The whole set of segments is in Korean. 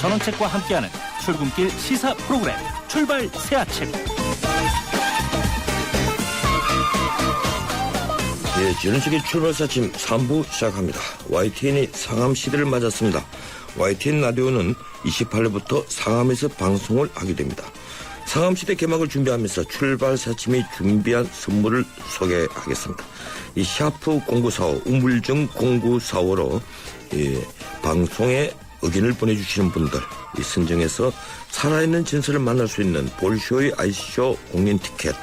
전원책과 함께하는 출근길 시사 프로그램 출발 새 아침. 예, 지현식의 출발 새 아침 3부 시작합니다. YTN이 상암 시대를 맞았습니다. YTN 라디오는 28일부터 상암에서 방송을 하게 됩니다. 상암시대 개막을 준비하면서 출발 새 아침이 준비한 선물을 소개하겠습니다. 이 샤프 0945 우물정 0945로 방송에 의견을 보내주시는 분들 선정해서 살아있는 진실을 만날 수 있는 볼쇼의 아이스쇼 공연 티켓,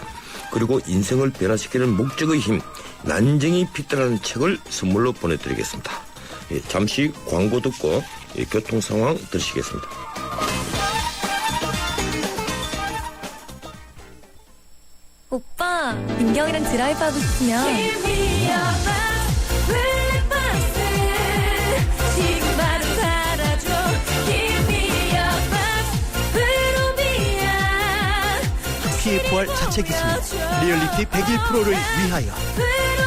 그리고 인생을 변화시키는 목적의 힘 난쟁이 핏대라는 책을 선물로 보내드리겠습니다. 잠시 광고 듣고 교통 상황 들으시겠습니다. 오빠, 민경이랑 드라이브 하고 싶으면 지금 바로 살아줘. PFR 자체 기술 리얼리티 101%를 위하여.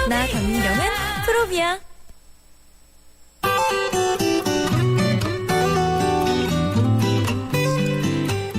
나 강민경은 프로비아.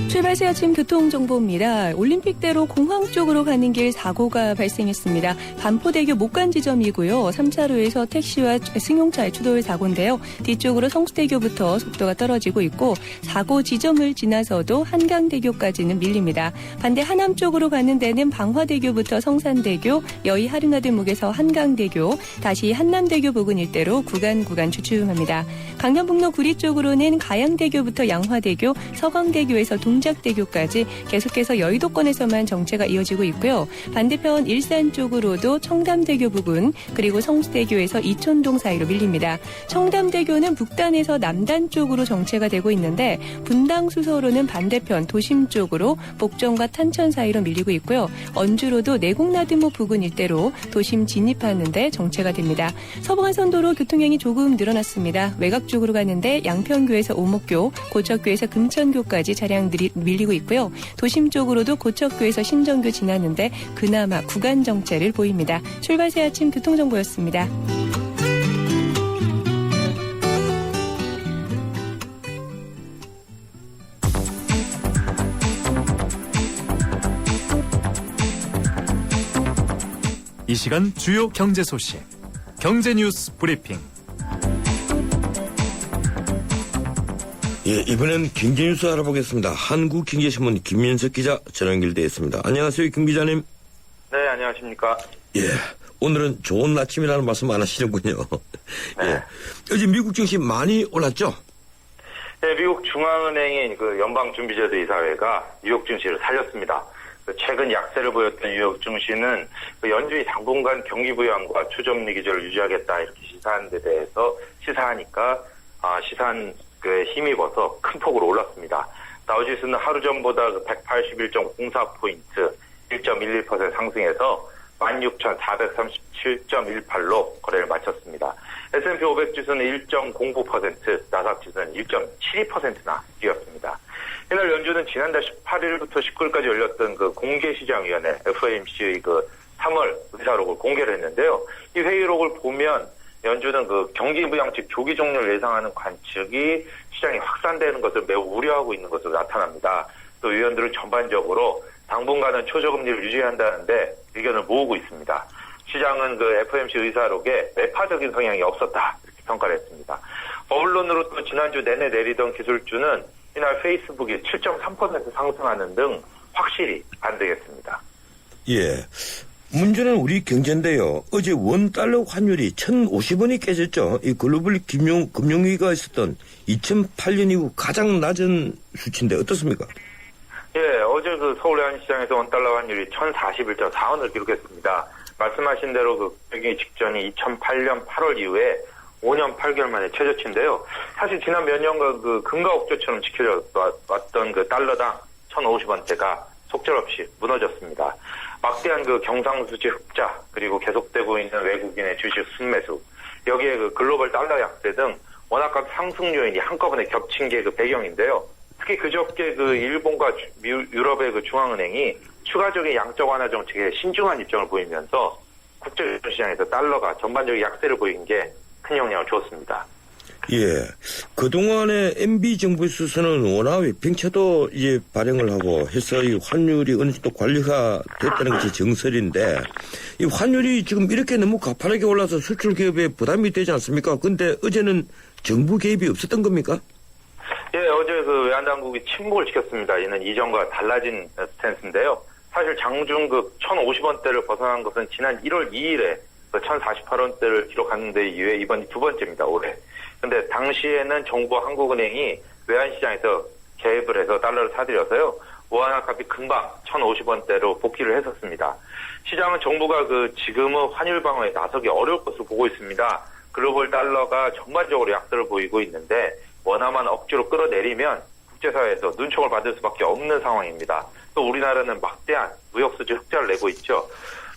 출발 새 아침 교통정보입니다. 올림픽대로 공항 쪽으로 가는 길 사고가 발생했습니다. 반포대교 목간 지점이고요. 3차로에서 택시와 승용차의 추돌 사고인데요. 뒤쪽으로 성수대교부터 속도가 떨어지고 있고 사고 지점을 지나서도 한강대교까지는 밀립니다. 반대 하남 쪽으로 가는 데는 방화대교부터 성산대교, 여의 하륜화대목에서 한강대교, 다시 한남대교 부근 일대로 구간 주춤합니다. 강변북로 구리 쪽으로는 가양대교부터 양화대교, 서강대교에서 동작대교까지 계속해서 여의도권에서만 정체가 이어지고 있고요. 반대편 일산 쪽으로도 청담대교 부근, 그리고 성수대교에서 이촌동 사이로 밀립니다. 청담대교는 북단에서 남단 쪽으로 정체가 되고 있는데 분당수서로는 반대편 도심 쪽으로 복정과 탄천 사이로 밀리고 있고요. 언주로도 내곡나들목 부근 일대로 도심 진입하는데 정체가 됩니다. 서부간선도로 교통량이 조금 늘어났습니다. 외곽 쪽으로 가는데 양평교에서 오목교, 고척교에서 금천교까지 차량들이 밀리고 있고요. 도심 쪽으로도 고척교에서 신정교 지나는데 그나마 구간 정체를 보입니다. 출발 새 아침 교통정보였습니다. 이 시간 주요 경제 소식, 경제 뉴스 브리핑. 예, 이번엔 경제 뉴스 알아보겠습니다. 한국경제신문 김민석 기자 전화 연결되어 있습니다. 안녕하세요, 김 기자님. 네, 안녕하십니까. 예, 오늘은 좋은 아침이라는 말씀 안 하시는군요. 네. 예, 어제 미국 증시 많이 올랐죠? 네, 미국 중앙은행인 그 연방준비제도 이사회가 뉴욕 증시를 살렸습니다. 최근 약세를 보였던 뉴욕 증시는 연준이 당분간 경기 부양과 초점리 기조를 유지하겠다 이렇게 시사한 데 대해서 시사하니까 시사한 힘입어서 큰 폭으로 올랐습니다. 다우지수는 하루 전보다 181.04포인트 1.11% 상승해서 16,437.18로 거래를 마쳤습니다. S&P 500 지수는 1.09%, 나스닥 지수는 1.72%나 뛰었습니다. 이날 연준은 지난달 18일부터 19일까지 열렸던 그 공개시장위원회 FOMC의 그 3월 의사록을 공개를 했는데요. 이 회의록을 보면 연준은 그 경기 부양책 조기 종료를 예상하는 관측이 시장이 확산되는 것을 매우 우려하고 있는 것으로 나타납니다. 또 위원들은 전반적으로 당분간은 초저금리를 유지한다는데 의견을 모으고 있습니다. 시장은 그 FOMC 의사록에 매파적인 성향이 없었다 이렇게 평가를 했습니다. 언론으로 또 지난주 내내 내리던 기술주는 이날 페이스북이 7.3% 상승하는 등 확실히 반등했습니다. 예. 문제는 우리 경제인데요. 어제 원달러 환율이 1,050원이 깨졌죠. 이 글로벌 금융위기가 있었던 2008년 이후 가장 낮은 수치인데 어떻습니까? 예, 어제 그 서울 외환시장에서 원달러 환율이 1,041.4원을 기록했습니다. 말씀하신 대로 그 배경이 직전이 2008년 8월 이후에 5년 8개월 만에 최저치인데요. 사실 지난 몇 년간 그 금가옥조처럼 지켜져 왔던 그 달러당 1,050원대가 속절없이 무너졌습니다. 막대한 그 경상수지 흑자, 그리고 계속되고 있는 외국인의 주식 순매수, 여기에 그 글로벌 달러 약세 등 원화값 상승 요인이 한꺼번에 겹친 게 그 배경인데요. 특히 그저께 그 일본과 유럽의 그 중앙은행이 추가적인 양적 완화 정책에 신중한 입장을 보이면서 국제시장에서 달러가 전반적인 약세를 보인 게 큰 영향을 주었습니다. 예. 그동안에 MB 정부에 있어서는 워낙 외평차도 이제 발행을 하고 해서 이 환율이 어느 정도 관리가 됐다는 것이 정설인데 이 환율이 지금 이렇게 너무 가파르게 올라서 수출 기업에 부담이 되지 않습니까? 근데 어제는 정부 개입이 없었던 겁니까? 예, 어제 그 외환당국이 침묵을 지켰습니다. 이는 이전과 달라진 스탠스인데요. 사실 장중급 1,050원대를 벗어난 것은 지난 1월 2일에 1,048원대를 기록하는 데 이후에 이번이 두 번째입니다, 올해. 근데 당시에는 정부와 한국은행이 외환시장에서 개입을 해서 달러를 사들여서요. 원화값이 금방 1,050원대로 복귀를 했었습니다. 시장은 정부가 지금은 환율 방어에 나서기 어려울 것으로 보고 있습니다. 글로벌 달러가 전반적으로 약세를 보이고 있는데 원화만 억지로 끌어내리면 국제사회에서 눈총을 받을 수밖에 없는 상황입니다. 또 우리나라는 막대한 무역수지 흑자를 내고 있죠.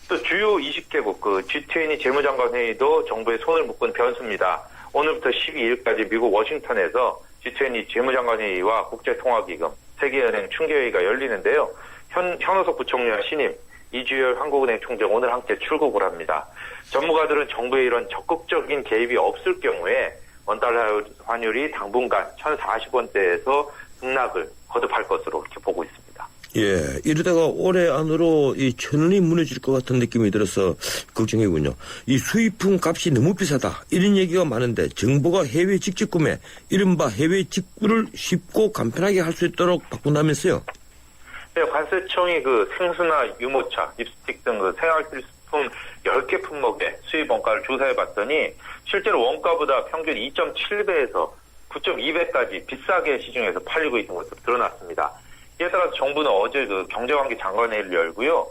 또 주요 20개국 G20 재무장관 회의도 정부의 손을 묶은 변수입니다. 오늘부터 12일까지 미국 워싱턴에서 G20 재무장관 회의와 국제통화기금, 세계은행 중개회의가 열리는데요. 현호석 부총리와 신임 이주열 한국은행 총장 오늘 함께 출국을 합니다. 전문가들은 정부의 이런 적극적인 개입이 없을 경우에 원달러 환율이 당분간 1,040원대에서 등락을 거듭할 것으로 이렇게 보고 있습니다. 예, 이러다가 올해 안으로 이 1,000원이 무너질 것 같은 느낌이 들어서 걱정이군요. 이 수입품 값이 너무 비싸다 이런 얘기가 많은데 정부가 해외 직접 구매, 이른바 해외 직구를 쉽고 간편하게 할 수 있도록 바꾼다면서요? 네, 관세청이 생수나 유모차, 립스틱 등 생활필수품 10개 품목의 수입 원가를 조사해봤더니 실제로 원가보다 평균 2.7배에서 9.2배까지 비싸게 시중에서 팔리고 있는 것으로 드러났습니다. 이에 따라서 정부는 어제 경제관계 장관회의를 열고요.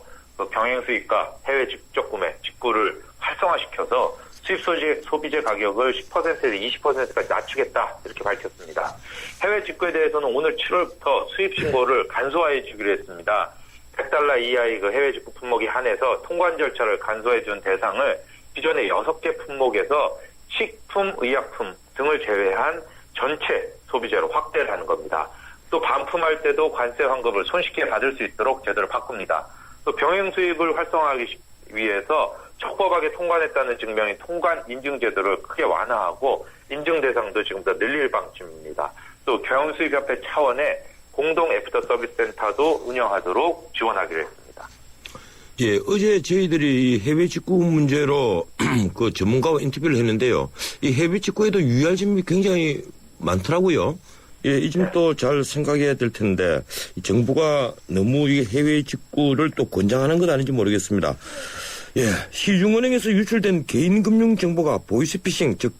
병행 수입과 해외 직접 구매, 직구를 활성화시켜서 수입 소비재 가격을 10%에서 20%까지 낮추겠다 이렇게 밝혔습니다. 해외 직구에 대해서는 오늘 7월부터 수입 신고를 간소화해 주기로 했습니다. $100 이하의 해외 직구 품목이 한해서 통관 절차를 간소해 준 대상을 기존의 6개 품목에서 식품, 의약품 등을 제외한 전체 소비재로 확대를 하는 겁니다. 또 반품할 때도 관세 환급을 손쉽게 받을 수 있도록 제도를 바꿉니다. 또 병행 수입을 활성화하기 위해서 적법하게 통관했다는 증명인 통관 인증 제도를 크게 완화하고 인증 대상도 지금부터 늘릴 방침입니다. 또 경영수입협회 차원의 공동 애프터 서비스 센터도 운영하도록 지원하기로 했습니다. 예, 어제 저희들이 해외 직구 문제로 전문가와 인터뷰를 했는데요. 이 해외 직구에도 유의할 점이 굉장히 많더라고요. 예, 이 점도 잘 생각해야 될 텐데 정부가 너무 이 해외 직구를 또 권장하는 건 아닌지 모르겠습니다. 예, 시중은행에서 유출된 개인금융 정보가 보이스피싱, 즉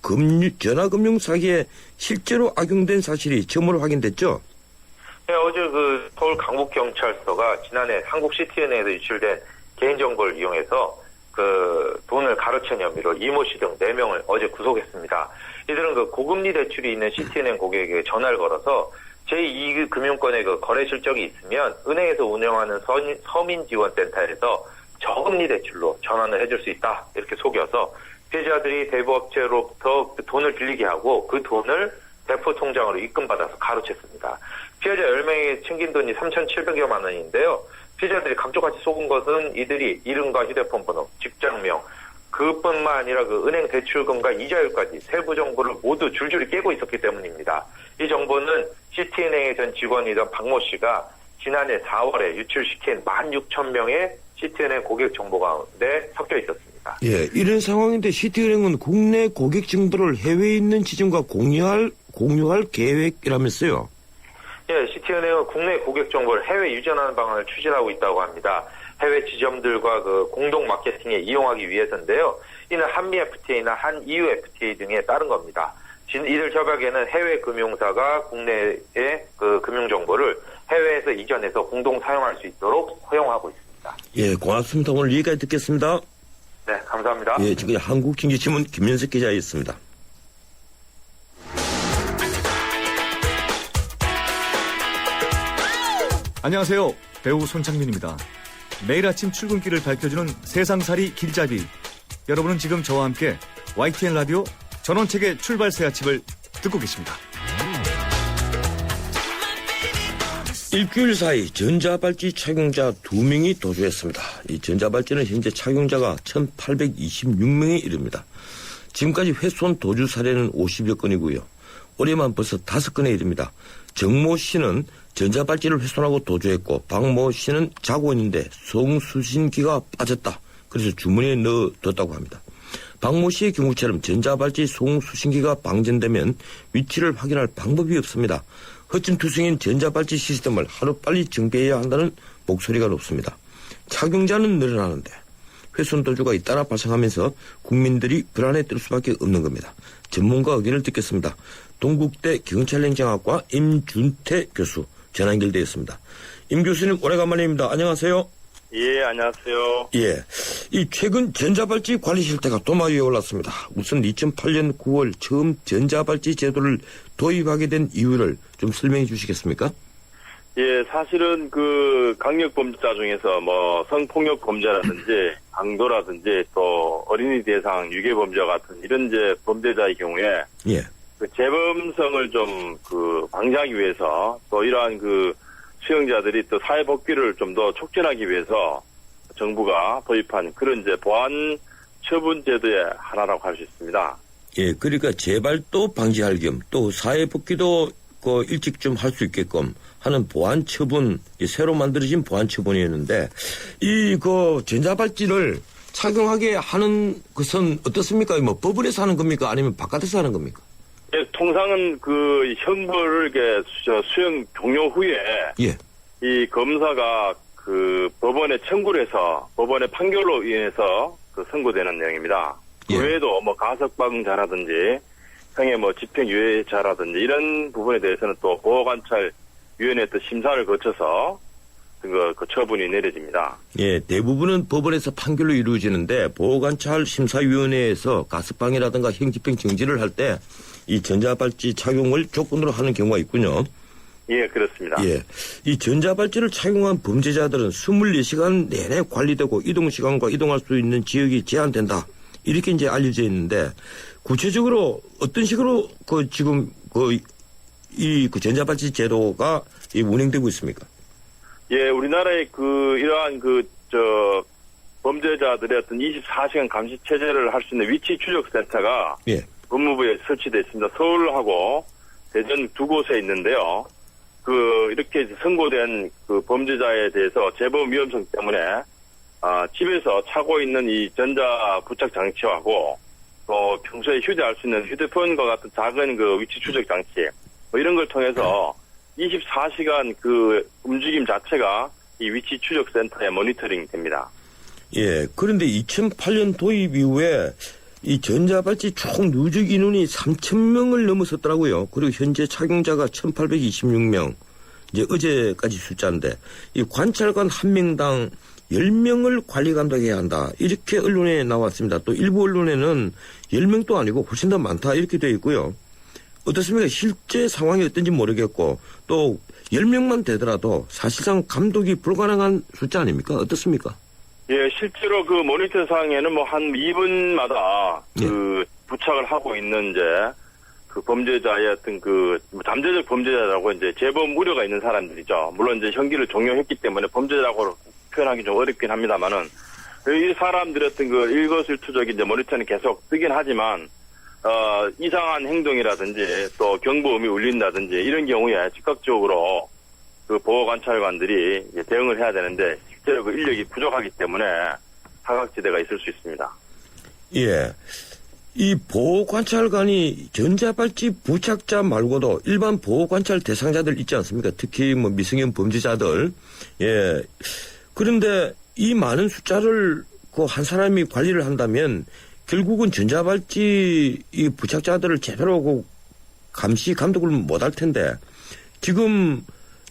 전화금융 사기에 실제로 악용된 사실이 처음으로 확인됐죠? 네, 어제 서울 강북경찰서가 지난해 한국시티은행에서 유출된 개인정보를 이용해서 돈을 가로챈 혐의로 이모 씨 등 4명을 어제 구속했습니다. 이들은 고금리 대출이 있는 시티은행 고객에게 전화를 걸어서 제2금융권의 거래 실적이 있으면 은행에서 운영하는 서민지원센터에서 저금리 대출로 전환을 해줄 수 있다 이렇게 속여서 피해자들이 대부업체로부터 돈을 빌리게 하고 그 돈을 대포 통장으로 입금받아서 가로챘습니다. 피해자 10명에게 챙긴 돈이 3,700여만 원인데요. 피해자들이 감쪽같이 속은 것은 이들이 이름과 휴대폰 번호, 직장명, 그뿐만 아니라 은행 대출금과 이자율까지 세부 정보를 모두 줄줄이 깨고 있었기 때문입니다. 이 정보는 시티은행의 전 직원이던 박모 씨가 지난해 4월에 유출시킨 16,000명의 시티은행 고객 정보 가운데 섞여 있었습니다. 예, 이런 상황인데 시티은행은 국내 고객 정보를 해외에 있는 지점과 공유할 계획이라면서요? 예, 시티은행은 국내 고객 정보를 해외 유전하는 방안을 추진하고 있다고 합니다. 해외 지점들과 공동 마케팅에 이용하기 위해서인데요. 이는 한미 FTA나 한 EU FTA 등에 따른 겁니다. 이들 협약에는 해외 금융사가 국내의 금융 정보를 해외에서 이전해서 공동 사용할 수 있도록 허용하고 있습니다. 예, 고맙습니다. 오늘 여기까지 듣겠습니다. 네, 감사합니다. 예, 지금 한국经济신문 김현석 기자였습니다. 안녕하세요. 배우 손창민입니다. 매일 아침 출근길을 밝혀주는 세상살이 길잡이. 여러분은 지금 저와 함께 YTN 라디오 전원책의 출발 새 아침을 듣고 계십니다. 일주일 사이 전자발찌 착용자 2명이 도주했습니다. 이 전자발찌는 현재 착용자가 1,826명에 이릅니다. 지금까지 훼손 도주 사례는 50여 건이고요. 올해만 벌써 5건에 이릅니다. 정모 씨는 전자발찌를 훼손하고 도주했고 박모 씨는 자고 있는데 송수신기가 빠졌다. 그래서 주머니에 넣어뒀다고 합니다. 박모 씨의 경우처럼 전자발찌 송수신기가 방전되면 위치를 확인할 방법이 없습니다. 허점투성인 전자발찌 시스템을 하루빨리 정비해야 한다는 목소리가 높습니다. 착용자는 늘어나는데 훼손 도주가 잇따라 발생하면서 국민들이 불안에 뜰 수밖에 없는 겁니다. 전문가 의견을 듣겠습니다. 동국대 경찰행정학과 임준태 교수 전화 연결되어 있습니다. 임 교수님 오래간만입니다. 안녕하세요. 예, 안녕하세요. 예, 이 최근 전자발찌 관리 실태가 도마 위에 올랐습니다. 우선 2008년 9월 처음 전자발찌 제도를 도입하게 된 이유를 좀 설명해 주시겠습니까? 예, 사실은 그 강력 범죄자 중에서 뭐 성폭력 범죄라든지 강도라든지 또 어린이 대상 유괴 범죄 같은 이런 이제 범죄자의 경우에 예, 그 재범성을 좀 그 방지하기 위해서 또 이러한 그 수용자들이 또 사회 복귀를 좀 더 촉진하기 위해서 정부가 도입한 그런 이제 보안 처분 제도의 하나라고 할 수 있습니다. 예, 그러니까 재발도 방지할 겸 또 사회 복귀도 그 일찍 좀 할 수 있게끔 하는 보안 처분, 새로 만들어진 보안 처분이었는데 이 그 전자발찌를 착용하게 하는 것은 어떻습니까? 뭐 법원에서 하는 겁니까? 아니면 바깥에서 하는 겁니까? 예, 통상은 그 형벌을 이렇게 수용 종료 후에 예, 이 검사가 그 법원에 청구를 해서 법원의 판결로 인해서 그 선고되는 내용입니다. 그 예. 외에도 뭐 가석방자라든지 형의 뭐 집행유예자라든지 이런 부분에 대해서는 또 보호관찰위원회 또 심사를 거쳐서 그 처분이 내려집니다. 예, 대부분은 법원에서 판결로 이루어지는데 보호관찰 심사위원회에서 가석방이라든가 형집행 정지를 할 때 이 전자발찌 착용을 조건으로 하는 경우가 있군요. 예, 그렇습니다. 예, 이 전자발찌를 착용한 범죄자들은 24시간 내내 관리되고 이동시간과 이동할 수 있는 지역이 제한된다. 이렇게 이제 알려져 있는데 구체적으로 어떤 식으로 그 지금 그 전자발찌 제도가 운행되고 있습니까? 예, 우리나라의 그 이러한 범죄자들의 어떤 24시간 감시 체제를 할 수 있는 위치 추적 센터가 예, 법무부에 설치되어 있습니다. 서울하고 대전 두 곳에 있는데요. 이렇게 선고된 그 범죄자에 대해서 재범 위험성 때문에, 집에서 차고 있는 이 전자 부착 장치하고, 또 평소에 휴대할 수 있는 휴대폰과 같은 작은 그 위치 추적 장치, 뭐 이런 걸 통해서 24시간 그 움직임 자체가 이 위치 추적 센터에 모니터링 됩니다. 예, 그런데 2008년 도입 이후에 이 전자발찌 총 누적 인원이 3,000명을 넘어섰더라고요. 그리고 현재 착용자가 1,826명. 이제 어제까지 숫자인데 이 관찰관 한 명당 10명을 관리 감독해야 한다. 이렇게 언론에 나왔습니다. 또 일부 언론에는 10명도 아니고 훨씬 더 많다. 이렇게 되어 있고요. 어떻습니까? 실제 상황이 어떤지 모르겠고 또 10명만 되더라도 사실상 감독이 불가능한 숫자 아닙니까? 어떻습니까? 예, 실제로 그 모니터 상에는 뭐 한 2분마다 예. 그 부착을 하고 있는 이제 그 범죄자의 어떤 그 잠재적 범죄자라고 이제 재범 우려가 있는 사람들이죠. 물론 이제 형기를 종료했기 때문에 범죄자라고 표현하기 좀 어렵긴 합니다만은 이 사람들의 어떤 그 일거수일투족이 이제 모니터는 계속 뜨긴 하지만 이상한 행동이라든지 또 경보음이 울린다든지 이런 경우에 즉각적으로 그 보호관찰관들이 이제 대응을 해야 되는데 실제로 그 인력이 부족하기 때문에 사각지대가 있을 수 있습니다. 예. 이 보호관찰관이 전자발찌 부착자 말고도 일반 보호관찰 대상자들 있지 않습니까? 특히 뭐 미성년 범죄자들. 예. 그런데 이 많은 숫자를 그 한 사람이 관리를 한다면 결국은 전자발찌 이 부착자들을 제대로 그 감시 감독을 못할 텐데 지금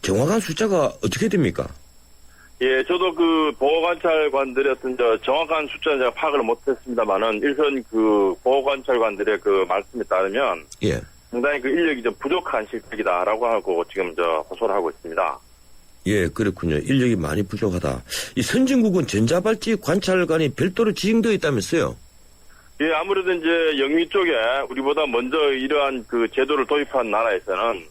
정확한 숫자가 어떻게 됩니까? 예, 저도 그 보호관찰관들의 어떤 정확한 숫자는 제가 파악을 못했습니다만은 일선 그 보호관찰관들의 그 말씀에 따르면 예. 상당히 그 인력이 좀 부족한 실태이다라고 하고 지금 호소를 하고 있습니다. 예, 그렇군요. 인력이 많이 부족하다. 이 선진국은 전자발찌 관찰관이 별도로 지정되어 있다면서요? 예, 아무래도 이제 영미 쪽에 우리보다 먼저 이러한 그 제도를 도입한 나라에서는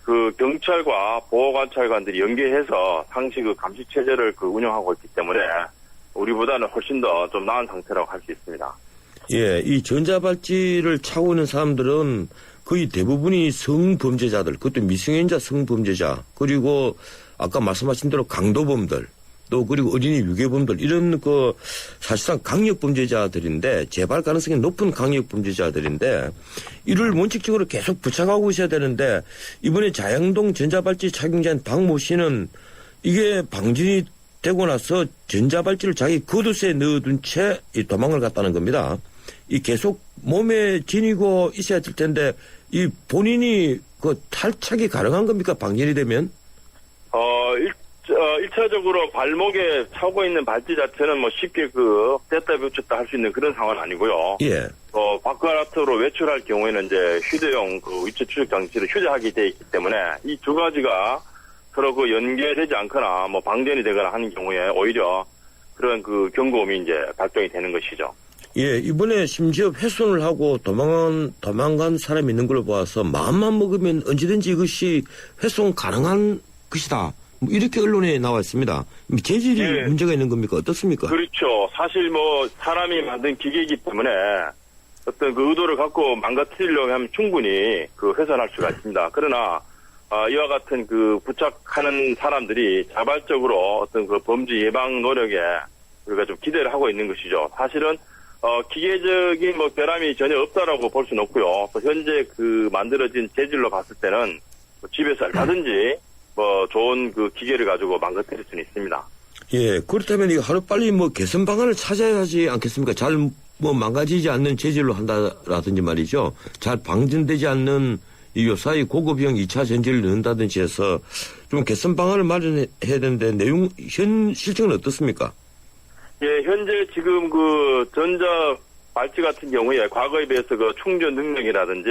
그 경찰과 보호관찰관들이 연계해서 상시 그 감시 체제를 그 운영하고 있기 때문에 우리보다는 훨씬 더 좀 나은 상태라고 할 수 있습니다. 예, 이 전자발찌를 차고 있는 사람들은 거의 대부분이 성범죄자들, 그것도 미성년자 성범죄자, 그리고 아까 말씀하신 대로 강도범들, 또 그리고 어린이 유괴범들, 이런 사실상 강력범죄자들인데, 재발 가능성이 높은 강력범죄자들인데, 이를 원칙적으로 계속 부착하고 있어야 되는데, 이번에 자양동 전자발찌 착용자인 박모 씨는 이게 방진이 되고 나서 전자발찌를 자기 겉옷에 넣어둔 채 도망을 갔다는 겁니다. 이 계속 몸에 지니고 있어야 될 텐데, 이 본인이 탈착이 가능한 겁니까? 방진이 되면? 1차적으로 발목에 차고 있는 발찌 자체는 뭐 쉽게 뗐다 붙였다 할 수 있는 그런 상황은 아니고요. 예. 바깥으로 외출할 경우에는 이제 휴대용 위치 추적 장치를 휴대하게 돼 있기 때문에 이 두 가지가 서로 연계되지 않거나 뭐 방전이 되거나 하는 경우에 오히려 그런 경고음이 이제 발동이 되는 것이죠. 예, 이번에 심지어 훼손을 하고 도망간 사람이 있는 걸로 봐서 마음만 먹으면 언제든지 이것이 훼손 가능한 것이다. 이렇게 언론에 나와 있습니다. 재질이 네. 문제가 있는 겁니까? 어떻습니까? 그렇죠. 사실 사람이 만든 기계이기 때문에 어떤 의도를 갖고 망가뜨리려고 하면 충분히 훼손할 수가 있습니다. 그러나 이와 같은 부착하는 사람들이 자발적으로 어떤 범죄 예방 노력에 우리가 좀 기대를 하고 있는 것이죠. 사실은 기계적인 결함이 전혀 없다라고 볼 수는 없고요. 또 현재 만들어진 재질로 봤을 때는 집에서 얼마든지 좋은 기계를 가지고 망가뜨릴 수는 있습니다. 예, 그렇다면 이거 하루빨리 개선 방안을 찾아야 하지 않겠습니까? 잘 망가지지 않는 재질로 한다라든지 말이죠. 잘 방전되지 않는 이 요사이 고급형 2차 전지를 넣는다든지 해서 좀 개선 방안을 마련해야 되는데 현 실정은 어떻습니까? 예, 현재 지금 전자 발찌 같은 경우에 과거에 비해서 충전 능력이라든지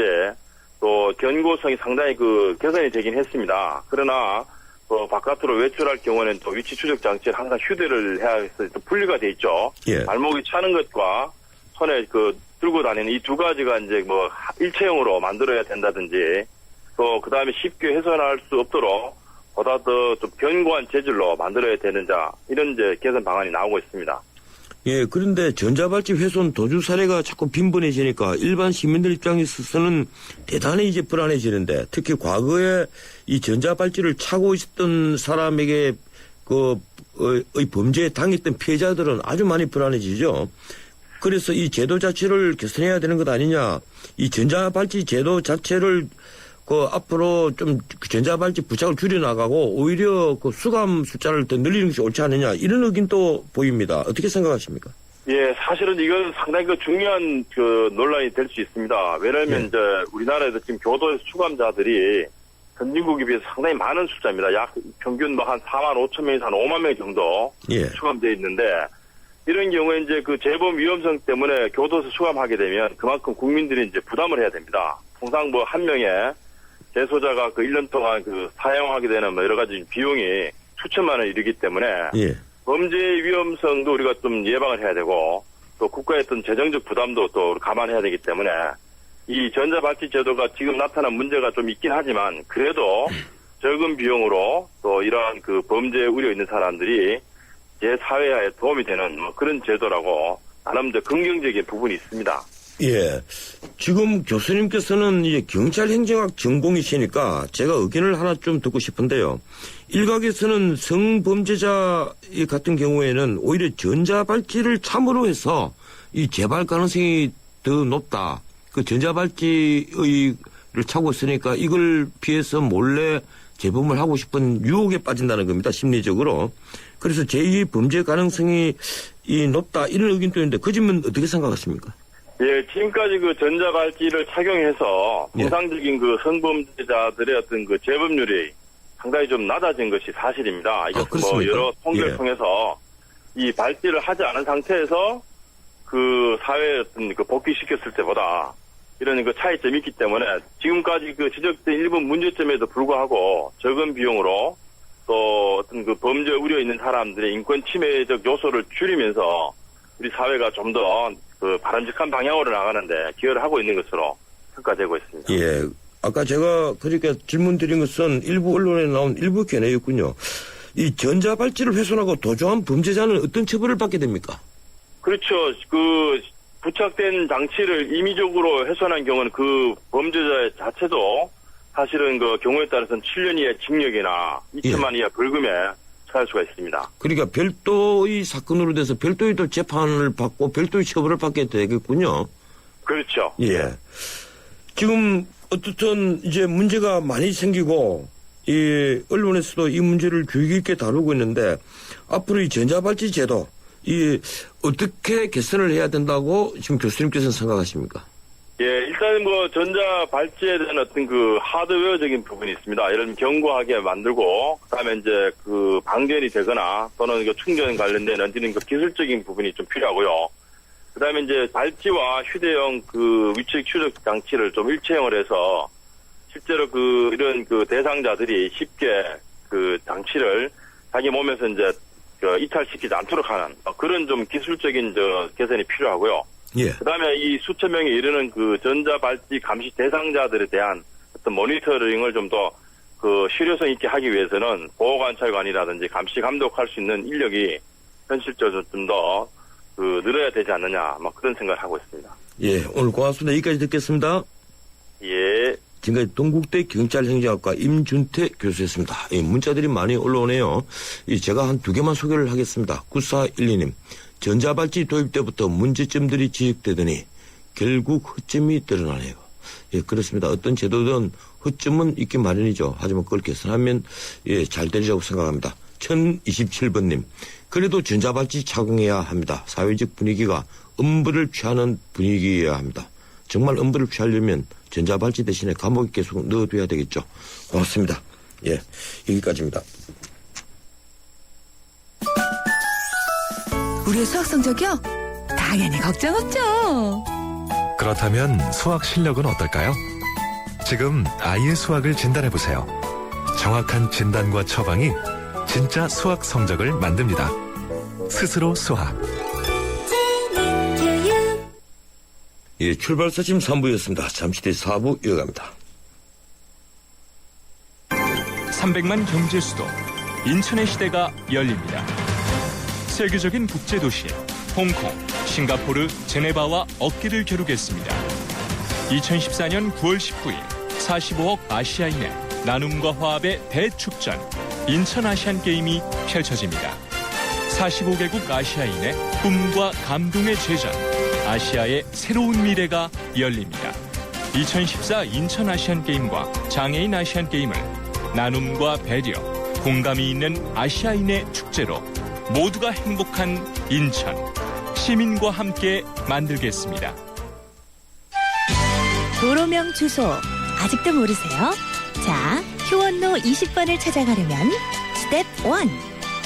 또 견고성이 상당히 개선이 되긴 했습니다. 그러나 바깥으로 외출할 경우에는 또 위치 추적 장치를 항상 휴대를 해야 해서 또 분리가 돼 있죠. 예. 발목이 차는 것과 손에 들고 다니는 이 두 가지가 이제 일체형으로 만들어야 된다든지 또 그다음에 쉽게 훼손할 수 없도록 보다 더 좀 견고한 재질로 만들어야 되는자 이런 이제 개선 방안이 나오고 있습니다. 예, 그런데 전자발찌 훼손 도주 사례가 자꾸 빈번해지니까 일반 시민들 입장에서는 대단히 이제 불안해지는데 특히 과거에 이 전자발찌를 차고 있었던 사람에게 범죄에 당했던 피해자들은 아주 많이 불안해지죠. 그래서 이 제도 자체를 개선해야 되는 것 아니냐. 이 전자발찌 제도 자체를 앞으로 좀 전자발찌 부착을 줄여나가고 오히려 수감 숫자를 더 늘리는 것이 옳지 않느냐 이런 의견도 보입니다. 어떻게 생각하십니까? 예, 사실은 이건 상당히 중요한 논란이 될 수 있습니다. 왜냐하면 예. 이제 우리나라에서 지금 교도소 수감자들이 선진국에 비해서 상당히 많은 숫자입니다. 약 평균 한 4만 5천 명에서 한 5만 명 정도 예. 수감되어 있는데 이런 경우에 이제 재범 위험성 때문에 교도소 수감하게 되면 그만큼 국민들이 이제 부담을 해야 됩니다. 통상 한 명의 재소자가 1년 동안 사용하게 되는 여러 가지 비용이 수천만 원 이르기 때문에 예. 범죄 위험성도 우리가 좀 예방을 해야 되고 또 국가의 어떤 재정적 부담도 또 감안해야 되기 때문에 이 전자발찌 제도가 지금 나타난 문제가 좀 있긴 하지만 그래도 적은 비용으로 또 이러한 범죄 우려 있는 사람들이 제 사회에 도움이 되는 그런 제도라고 나름대로 긍정적인 부분이 있습니다. 예. 지금 교수님께서는 이제 경찰행정학 전공이시니까 제가 의견을 하나 좀 듣고 싶은데요. 일각에서는 성범죄자 같은 경우에는 오히려 전자발찌를 참으로 해서 이 재발 가능성이 더 높다. 전자발찌를 차고 있으니까 이걸 피해서 몰래 재범을 하고 싶은 유혹에 빠진다는 겁니다. 심리적으로. 그래서 제2 범죄 가능성이 높다. 이런 의견도 있는데 그 점은 어떻게 생각하십니까? 예, 지금까지 전자발찌를 착용해서 통상적인 성범죄자들의 어떤 재범률이 상당히 좀 낮아진 것이 사실입니다. 이것은 여러 통계를 통해서 이 발찌를 하지 않은 상태에서 사회에 어떤 복귀시켰을 때보다 이런 차이점이 있기 때문에 지금까지 지적된 일본 문제점에도 불구하고 적은 비용으로 또 어떤 범죄 우려 있는 사람들의 인권 침해적 요소를 줄이면서 우리 사회가 좀 더 바람직한 방향으로 나가는데 기여를 하고 있는 것으로 평가되고 있습니다. 예. 아까 제가 그렇게 질문 드린 것은 일부 언론에 나온 일부 견해였군요. 이 전자발찌를 훼손하고 도주한 범죄자는 어떤 처벌을 받게 됩니까? 그렇죠. 부착된 장치를 임의적으로 훼손한 경우는 그 범죄자 자체도 사실은 그 경우에 따라서는 7년 이하의 징역이나 2천만 이하 벌금에 처할 수가 있습니다. 그러니까 별도의 사건으로 돼서 별도의 또 재판을 받고 별도의 처벌을 받게 되겠군요. 그렇죠. 예. 지금 어떻든 이제 문제가 많이 생기고 이 언론에서도 이 문제를 주의 깊게 다루고 있는데 앞으로 이 전자발찌 제도 이 어떻게 개선을 해야 된다고 지금 교수님께서는 생각하십니까? 예, 일단 뭐 전자 발찌에 대한 어떤 그 하드웨어적인 부분이 있습니다. 이런 견고하게 만들고 그다음에 이제 그 방전이 되거나 또는 그 충전 관련된 이런 그 기술적인 부분이 좀 필요하고요. 그다음에 이제 발찌와 휴대용 그 위치 추적 장치를 좀 일체형을 해서 실제로 그 이런 그 대상자들이 쉽게 그 장치를 자기 몸에서 이제 그 이탈시키지 않도록 하는 그런 좀 기술적인 저 개선이 필요하고요. 예. 그다음에 이 수천 명에 이르는 그 전자 발찌 감시 대상자들에 대한 어떤 모니터링을 좀 더 그 실효성 있게 하기 위해서는 보호관찰관이라든지 감시 감독할 수 있는 인력이 현실적으로 좀 더 그 늘어야 되지 않느냐, 막 그런 생각을 하고 있습니다. 예. 오늘 고맙습니다. 여기까지 듣겠습니다. 예. 지금까지 동국대 경찰행정학과 임준태 교수였습니다. 이 문자들이 많이 올라오네요. 제가 한 2개만 소개를 하겠습니다. 9412님. 전자발찌 도입 때부터 문제점들이 지적되더니 결국 허점이 드러나네요. 예, 그렇습니다. 어떤 제도든 허점은 있기 마련이죠. 하지만 그걸 개선하면 예, 잘 되리라고 생각합니다. 1027번님. 그래도 전자발찌 착용해야 합니다. 사회적 분위기가 엄벌을 취하는 분위기여야 합니다. 정말 엄벌을 취하려면 전자발찌 대신에 감옥에 계속 넣어둬야 되겠죠. 고맙습니다. 예, 여기까지입니다. 우리 수학 성적이요? 당연히 걱정 없죠. 그렇다면 수학 실력은 어떨까요? 지금 아이의 수학을 진단해보세요. 정확한 진단과 처방이 진짜 수학 성적을 만듭니다. 스스로 수학. 예, 출발사심 3부였습니다. 잠시 뒤 4부 이어갑니다. 300만 경제 수도 인천의 시대가 열립니다. 세계적인 국제도시 홍콩, 싱가포르, 제네바와 어깨를 겨루겠습니다. 2014년 9월 19일 45억 아시아인의 나눔과 화합의 대축전 인천 아시안게임이 펼쳐집니다. 45개국 아시아인의 꿈과 감동의 제전 아시아의 새로운 미래가 열립니다. 2014 인천 아시안게임과 장애인 아시안게임을 나눔과 배려, 공감이 있는 아시아인의 축제로 모두가 행복한 인천, 시민과 함께 만들겠습니다. 도로명 주소 아직도 모르세요? 자, 효원로 20번을 찾아가려면 스텝 1.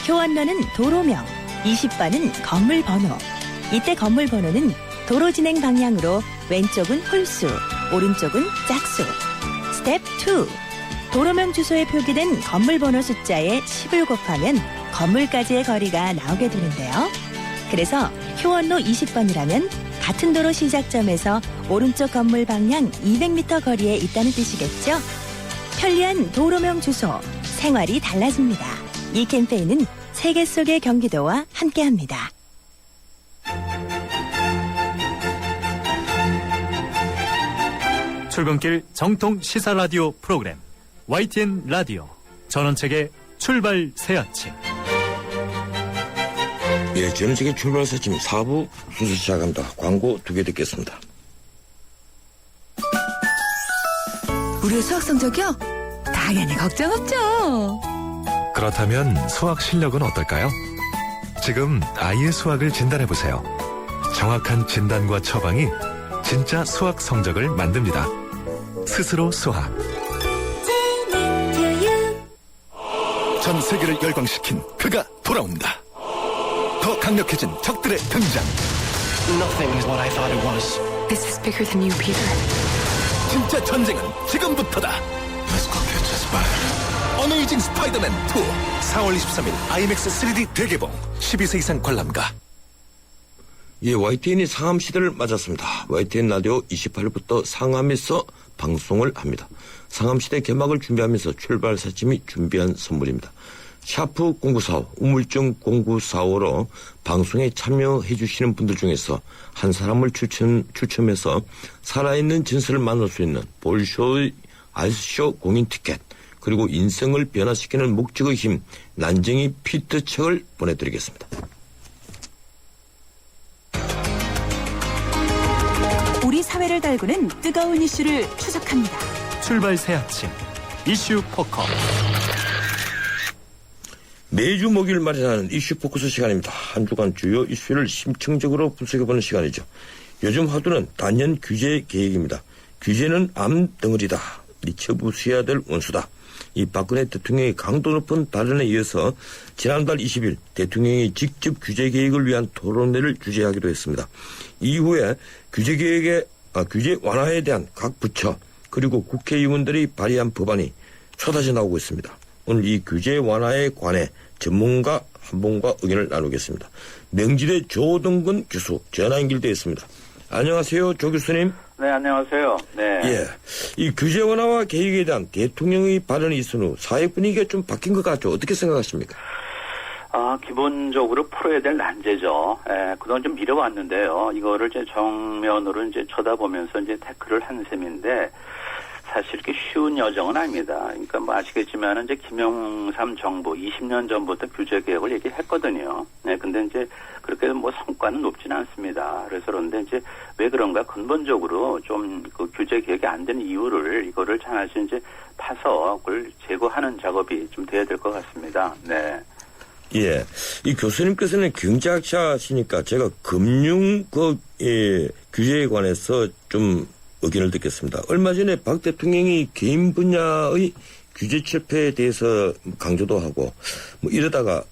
효원로는 도로명, 20번은 건물 번호. 이때 건물 번호는 도로 진행 방향으로 왼쪽은 홀수, 오른쪽은 짝수. 스텝 2. 도로명 주소에 표기된 건물 번호 숫자에 10을 곱하면 건물까지의 거리가 나오게 되는데요. 그래서 효원로 20번이라면 같은 도로 시작점에서 오른쪽 건물 방향 200m 거리에 있다는 뜻이겠죠? 편리한 도로명 주소, 생활이 달라집니다. 이 캠페인은 세계 속의 경기도와 함께합니다. 출근길 정통 시사 라디오 프로그램 YTN 라디오 전원책의 출발 새 아침. 예, 전원책의 출발사심 4부 순서 시작합니다. 광고 2개 듣겠습니다. 우리 수학 성적이요? 당연히 걱정 없죠. 그렇다면 수학 실력은 어떨까요? 지금 아이의 수학을 진단해보세요. 정확한 진단과 처방이 진짜 수학 성적을 만듭니다. 스스로 수학. 전 세계를 열광시킨 그가 돌아온다. 더 강력해진 적들의 등장. Nothing is what I thought it was. This is bigger than you, Peter. 진짜 전쟁은 지금부터다. Let's go catch a spider. 어메이징 스파이더맨 2. 4월 23일 IMAX 3D 대개봉. 12세 이상 관람가. 예, YTN이 상암 시대를 맞았습니다. YTN 라디오 28일부터 상암에서 방송을 합니다. 상암 시대 개막을 준비하면서 출발사심이 준비한 선물입니다. 샤프 0945 우물정 0945로 방송에 참여해 주시는 분들 중에서 한 사람을 추첨해서 살아있는 진실을 만날 수 있는 볼쇼의 아이스쇼 공인 티켓 그리고 인생을 변화시키는 목적의 힘 난쟁이 피트 책을 보내드리겠습니다. 우리 사회를 달구는 뜨거운 이슈를 추적합니다. 출발 새 아침 이슈 포커. 매주 목요일 마련하는 이슈 포커스 시간입니다. 한 주간 주요 이슈를 심층적으로 분석해보는 시간이죠. 요즘 화두는 단연 규제 계획입니다. 규제는 암덩어리다. 처부수해야 될 원수다. 이 박근혜 대통령의 강도 높은 발언에 이어서 지난달 20일 대통령이 직접 규제 계획을 위한 토론회를 주재하기로 했습니다. 이후에 규제 완화에 대한 각 부처 그리고 국회의원들이 발의한 법안이 쏟아져 나오고 있습니다. 오늘 이 규제 완화에 관해 전문가 한 분과 의견을 나누겠습니다. 명지대 조동근 교수 전화 연결되어 있습니다. 안녕하세요, 조 교수님. 네, 안녕하세요. 네. 예. 이 규제 완화와 계획에 대한 대통령의 발언이 있은 후 사회 분위기가 좀 바뀐 것 같죠? 어떻게 생각하십니까? 기본적으로 풀어야 될 난제죠. 그동안 좀 미뤄왔는데요. 이거를 이제 정면으로 이제 쳐다보면서 이제 태클을 한 셈인데, 사실 이렇게 쉬운 여정은 아닙니다. 그러니까 뭐 아시겠지만은 이제 김영삼 정부 20년 전부터 규제 개혁을 얘기했거든요. 네, 근데 이제 그렇게 뭐 성과는 높지는 않습니다. 그래서 그런데 이제 왜 그런가 근본적으로 좀 그 규제 개혁이 안 되는 이유를 이거를 하나씩 이제 파서 그걸 제거하는 작업이 좀 돼야 될 것 같습니다. 네. 예. 이 교수님께서는 경제학자시니까 제가 금융 규제에 관해서 좀 의견을 듣겠습니다. 얼마 전에 박 대통령이 개인 분야의 규제 철폐에 대해서 강조도 하고 뭐 이러다가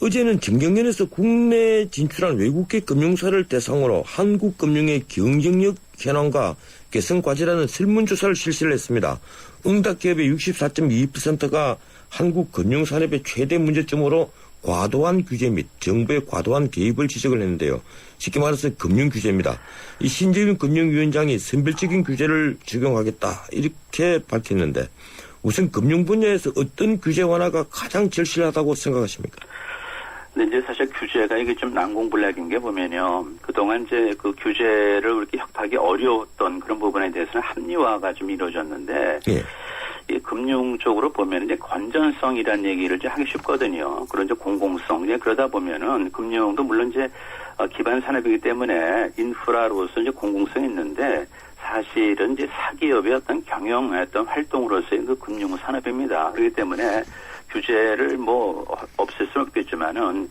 어제는 정경련에서 국내 진출한 외국계 금융사를 대상으로 한국 금융의 경쟁력 현황과 개선 과제라는 설문조사를 실시를 했습니다. 응답 기업의 64.2%가 한국 금융산업의 최대 문제점으로 과도한 규제 및 정부의 과도한 개입을 지적을 했는데요. 쉽게 말해서 금융규제입니다. 이 신재윤 금융위원장이 선별적인 규제를 적용하겠다 이렇게 밝혔는데 우선 금융 분야에서 어떤 규제 완화가 가장 절실하다고 생각하십니까? 근데 이제 사실 규제가 이게 좀 난공불락인 게 보면요. 그동안 이제 그 규제를 그렇게 협하기 어려웠던 그런 부분에 대해서는 합리화가 좀 이루어졌는데 예. 이 금융 쪽으로 보면 이제 건전성이라는 얘기를 이제 하기 쉽거든요. 그런 이제 공공성. 이제 그러다 보면은 금융도 물론 이제 기반 산업이기 때문에 인프라로서 이제 공공성이 있는데 사실은 이제 사기업의 어떤 경영의 어떤 활동으로서의 그 금융 산업입니다. 그렇기 때문에 규제를 뭐 없앨 수는 없겠지만은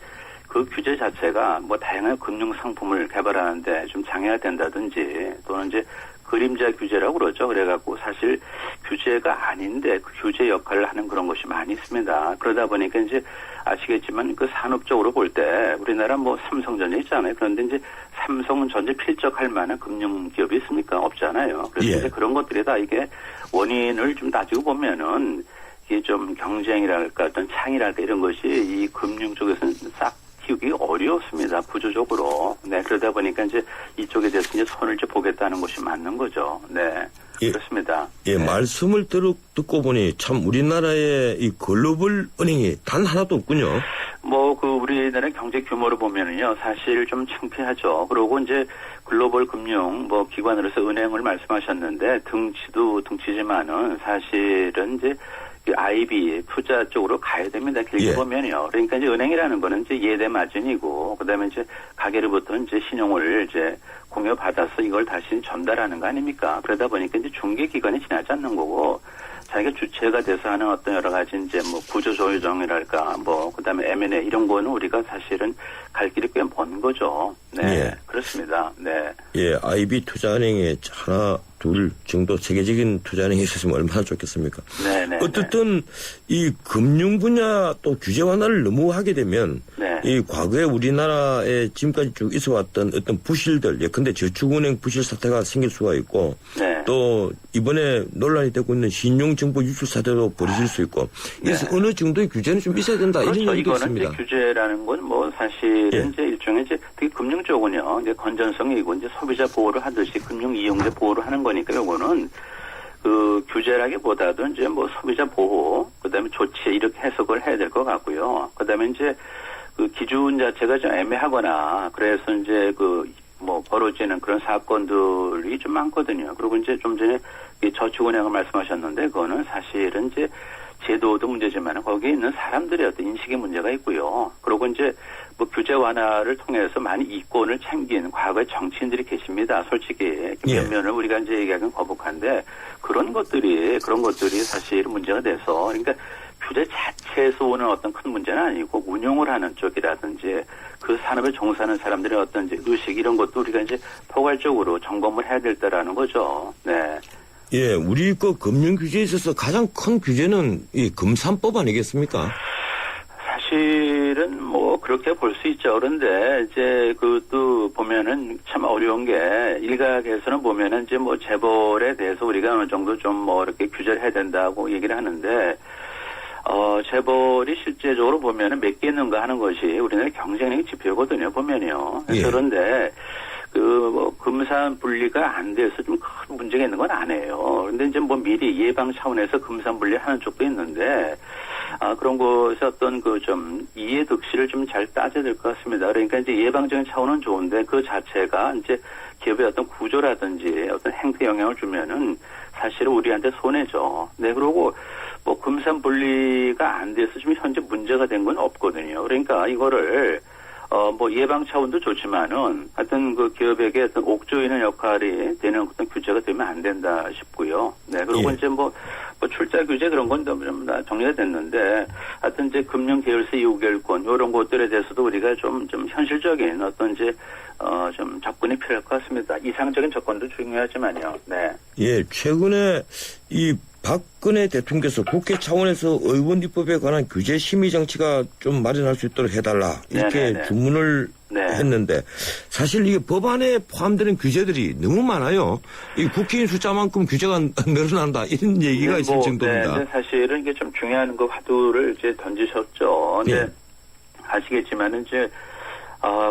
그 규제 자체가 뭐 다양한 금융 상품을 개발하는데 좀 장애가 된다든지 또는 이제 그림자 규제라고 그러죠. 그래갖고 사실 규제가 아닌데 그 규제 역할을 하는 그런 것이 많이 있습니다. 그러다 보니까 이제 아시겠지만 그 산업적으로 볼 때 우리나라 뭐 삼성전자 있잖아요. 그런데 이제 삼성전자 필적할 만한 금융기업이 있습니까? 없잖아요. 그래서 예. 이제 그런 것들이 다 이게 원인을 좀 따지고 보면은 이게 좀 경쟁이랄까 어떤 창이랄까 이런 것이 이 금융 쪽에서는 싹 키우기 어려웠습니다. 구조적으로. 네, 그러다 보니까 이제 이쪽에 대해서 이제 손을 좀 보겠다는 것이 맞는 거죠. 네. 예. 그렇습니다. 예, 네. 말씀을 듣고 보니 참 우리나라의 이 글로벌 은행이 단 하나도 없군요. 뭐 그 우리나라 경제 규모로 보면은요 사실 좀 창피하죠. 그리고 이제 글로벌 금융 뭐 기관으로서 은행을 말씀하셨는데 등치도 등치지만은 사실은 이제 IB 투자 쪽으로 가야 됩니다. 길게 예. 보면요. 그러니까 이제 은행이라는 거는 이제 예대 마진이고 그다음에 이제 가계로부터 이제 신용을 이제 공여받아서 이걸 다시 전달하는 거 아닙니까? 그러다 보니까 이제 중개 기관이 지나지 않는 거고 자기가 주체가 돼서 하는 어떤 여러 가지 이제 뭐 구조조정이랄까 뭐 그다음에 M&A 이런 거는 우리가 사실은 갈 길이 꽤 먼 거죠. 네. 예. 그렇습니다. 네. 예, IB 투자은행에 하나, 둘 정도 세계적인 투자은행이 있었으면 얼마나 좋겠습니까? 네네. 어쨌든 이 금융 분야 또 규제 완화를 너무 하게 되면 네. 이 과거에 우리나라에 지금까지 쭉 있어왔던 어떤 부실들, 예컨대 저축은행 부실 사태가 생길 수가 있고 네. 또 이번에 논란이 되고 있는 신용정보 유출 사태도 벌어질 수 있고 그래서 네. 어느 정도의 규제는 좀 있어야 된다 그렇죠. 이런 얘기도 이거는 있습니다. 이제 규제라는 건 뭐 사실은 예. 이제 일종의 이제 특히 금융 쪽은요 이제 건전성이고 이제 소비자 보호를 하듯이 금융 이용자 보호를 하는 거니까 요거는 그 규제라기보다도 이제 뭐 소비자 보호, 그다음에 조치 이렇게 해석을 해야 될 것 같고요. 그다음에 이제 그 기준 자체가 좀 애매하거나 그래서 이제 그 뭐 벌어지는 그런 사건들이 좀 많거든요. 그리고 이제 좀 전에 이 저축은행을 말씀하셨는데 그거는 사실은 이제 제도도 문제지만 거기에 있는 사람들의 어떤 인식의 문제가 있고요. 그리고 이제 뭐 규제 완화를 통해서 많이 이권을 챙긴 과거의 정치인들이 계십니다. 솔직히 몇 면을 우리가 이제 얘기하기는 거북한데 그런 것들이 사실 문제가 돼서 그러니까 규제 자체에서 오는 어떤 큰 문제는 아니고 운용을 하는 쪽이라든지 그 산업에 종사하는 사람들의 어떤 이제 의식 이런 것도 우리가 이제 포괄적으로 점검을 해야 될 때라는 거죠. 네. 예, 우리 그 금융 규제에 있어서 가장 큰 규제는 이 금산법 아니겠습니까? 사실은 뭐 그렇게 볼 수 있죠. 그런데 이제 그것도 보면은 참 어려운 게 일각에서는 보면은 이제 뭐 재벌에 대해서 우리가 어느 정도 좀 뭐 이렇게 규제를 해야 된다고 얘기를 하는데 재벌이 실제적으로 보면은 몇 개 있는가 하는 것이 우리나라 경쟁력 지표거든요. 보면요. 그런데 뭐 금산 분리가 안 돼서 좀 큰 문제가 있는 건 아니에요. 근데 이제 뭐 미리 예방 차원에서 금산 분리하는 쪽도 있는데 그런 것에 어떤 그 좀 이해득실을 좀 잘 따져야 될 것 같습니다. 그러니까 이제 예방적인 차원은 좋은데 그 자체가 이제 기업의 어떤 구조라든지 어떤 행태 영향을 주면은 사실은 우리한테 손해죠. 네, 그리고 뭐 금산 분리가 안 돼서 지금 현재 문제가 된 건 없거든요. 그러니까 이거를 뭐 예방 차원도 좋지만은 하여튼 그 기업에게 어떤 옥조이는 역할이 되는 어떤 규제가 되면 안 된다 싶고요. 네, 그리고 이제 뭐 출자 규제 그런 건 좀 다 정리가 됐는데 하여튼 이제 금융 계열사 이우결권 이런 것들에 대해서도 우리가 좀 현실적인 어떤 이제 좀 접근이 필요할 것 같습니다. 이상적인 접근도 중요하지만요. 네. 예, 최근에 이 박근혜 대통령께서 국회 차원에서 의원 입법에 관한 규제 심의 장치가 좀 마련할 수 있도록 해달라 이렇게 주문을 했는데 사실 이게 법안에 포함되는 규제들이 너무 많아요. 이 국회의원 숫자만큼 규제가 늘어난다 이런 얘기가 있을 정도입니다. 네, 사실은 이게 좀 중요한 그 화두를 이제 던지셨죠. 네. 아시겠지만은 이제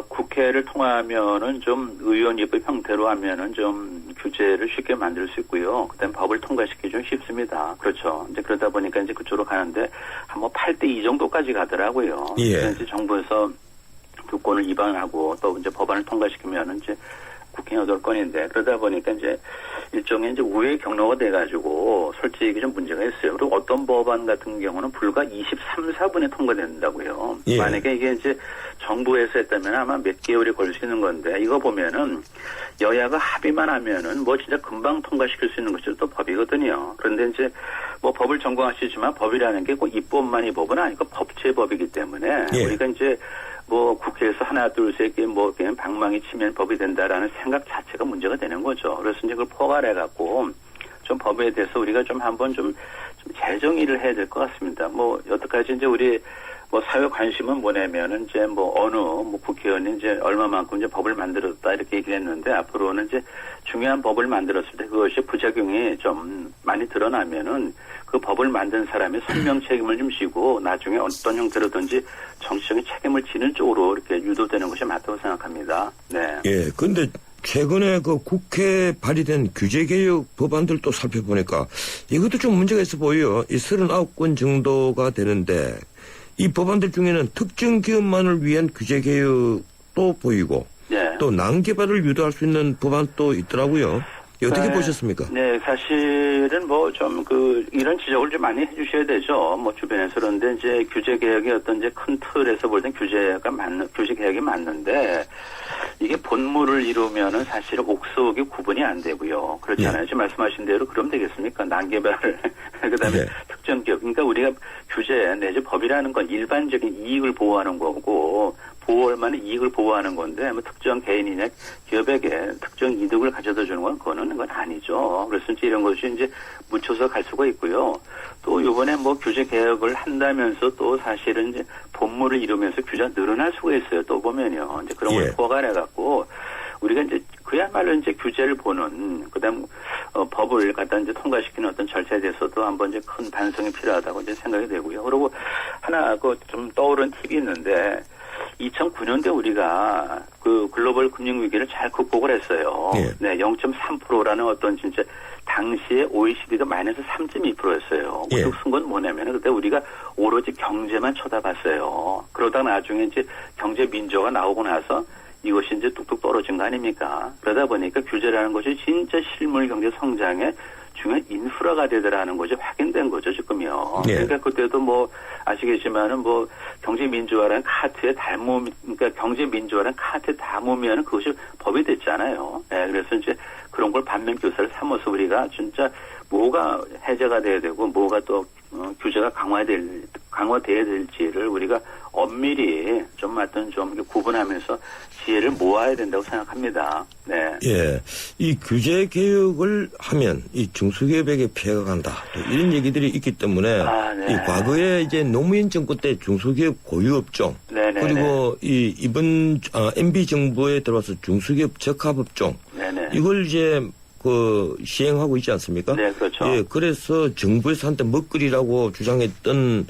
국회를 통하면은 좀 의원 입법 형태로 하면은 좀 규제를 쉽게 만들 수 있고요. 그다음에 법을 통과시키기 좀 쉽습니다. 그렇죠. 이제 그러다 보니까 이제 그쪽으로 가는데 한 뭐 8대2 정도까지 가더라고요. 그래서 이제 정부에서 주권을 위반하고 또 이제 법안을 통과시키면은 이제 국회 8건인데 그러다 보니까 이제 일종의 이제 우회 경로가 돼가지고 솔직히 좀 문제가 있어요. 그리고 어떤 법안 같은 경우는 불과 23, 4분에 통과된다고요. 만약에 이게 이제 정부에서 했다면 아마 몇 개월이 걸릴 수 있는 건데 이거 보면은 여야가 합의만 하면은 뭐 진짜 금방 통과시킬 수 있는 것이 또 법이거든요. 그런데 이제 뭐 법을 전공하시지만 법이라는 게 꼭 입법만이 법은 아니고 법제법이기 때문에 우리가 이제 뭐 국회에서 하나 둘 셋 개 뭐 그냥 방망이 치면 법이 된다라는 생각 자체가 문제가 되는 거죠. 그래서 이제 그걸 포괄해 갖고 좀 법에 대해서 우리가 좀 한번 좀 재정의를 해야 될 것 같습니다. 뭐 여태까지 이제 우리 뭐 사회 관심은 뭐냐면은 이제 뭐 어느 뭐 국회의원이 이제 얼마만큼 이제 법을 만들었다 이렇게 얘기를 했는데 앞으로는 이제 중요한 법을 만들었을 때 그것이 부작용이 좀 많이 드러나면은 그 법을 만든 사람이 설명 책임을 좀 지고 나중에 어떤 형태로든지 정치적인 책임을 지는 쪽으로 이렇게 유도되는 것이 맞다고 생각합니다. 네. 예. 근데 최근에 그 국회에 발의된 규제개혁 법안들도 살펴보니까 이것도 좀 문제가 있어 보여요. 이 39건 정도가 되는데 이 법안들 중에는 특정 기업만을 위한 규제개혁도 보이고 또 난개발을 유도할 수 있는 법안도 있더라고요. 어떻게 보셨습니까? 네, 사실은 뭐 좀 이런 지적을 좀 많이 해주셔야 되죠. 뭐 주변에서. 그런데 이제 규제 개혁의 어떤 이제 큰 틀에서 볼 땐 규제 개혁이 맞는데 이게 본물을 이루면은 사실은 옥석이 구분이 안 되고요. 그렇잖아요. 지금 말씀하신 대로 그럼 되겠습니까? 난개발을 그다음에 특정 기업. 그러니까 우리가 규제 내지 법이라는 건 일반적인 이익을 보호하는 거고 보호할 만한 이익을 보호하는 건데 뭐 특정 개인이나 기업에게 특정 이득을 가져다 주는 건 그거는 아니죠. 그래서 이제 이런 것이 이제 묻혀서 갈 수가 있고요. 또 이번에 뭐 규제 개혁을 한다면서 또 사실은 이제 본물을 이루면서 규제가 늘어날 수가 있어요. 또 보면요. 이제 그런 걸 포괄해 갖고 우리가 이제 그야말로 이제 규제를 보는 그다음 법을 갖다 이제 통과시키는 어떤 절차에 대해서도 한번 이제 큰 반성이 필요하다고 이제 생각이 되고요. 그리고 하나 좀 떠오른 팁이 있는데 2009년대 우리가 그 글로벌 금융 위기를 잘 극복을 했어요. 예. 네, 0.3%라는 어떤 진짜 당시에 OECD가 마이너스 3.2%였어요. 예. 우뚝 쓴 건 뭐냐면 그때 우리가 오로지 경제만 쳐다봤어요. 그러다 나중에 이제 경제 민주화가 나오고 나서 이것이 이제 뚝뚝 떨어진 거 아닙니까? 그러다 보니까 규제라는 것이 진짜 실물 경제 성장의 중요한 인프라가 되더라는 것이 확인된 거죠, 지금요. 예. 그러니까 그때도 뭐 아시겠지만은 뭐 경제 민주화라는 카트에 그러니까 경제 민주화라는 카트에 담으면 그것이 법이 됐잖아요. 예, 그래서 이제 그런 걸 반면 교사를 삼아서 우리가 진짜 뭐가 해제가 돼야 되고 뭐가 또 규제가 강화돼야 될지를 우리가 엄밀히 좀 하여튼 좀 구분하면서 지혜를 모아야 된다고 생각합니다. 네. 예. 이 규제 개혁을 하면 이 중소기업에게 피해가 간다. 또 이런 얘기들이 있기 때문에 네. 이 과거에 이제 노무현 정부 때 중소기업 고유업종 네네. 그리고 이번 MB 정부에 들어와서 중소기업 적합업종 네네. 이걸 이제 시행하고 있지 않습니까? 네, 그렇죠. 예, 그래서 정부에서 한때 먹거리라고 주장했던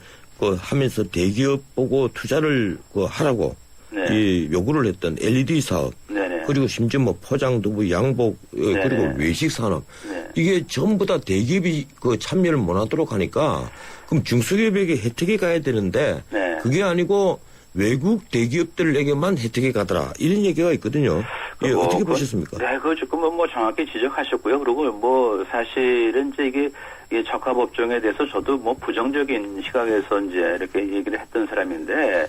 하면서 대기업 보고 투자를 하라고 네. 요구를 했던 LED 사업 네네. 그리고 심지어 뭐 포장두부, 양복 그리고 외식 산업 네. 이게 전부 다 대기업이 참여를 못하도록 하니까 그럼 중소기업에게 혜택이 가야 되는데 네. 그게 아니고 외국 대기업들에게만 혜택이 가더라 이런 얘기가 있거든요. 예, 어떻게 보셨습니까? 네, 그거 조금 뭐 정확히 지적하셨고요. 그리고 뭐 사실은 이제 이게 적합업종에 대해서 저도 뭐 부정적인 시각에서 이제 이렇게 얘기를 했던 사람인데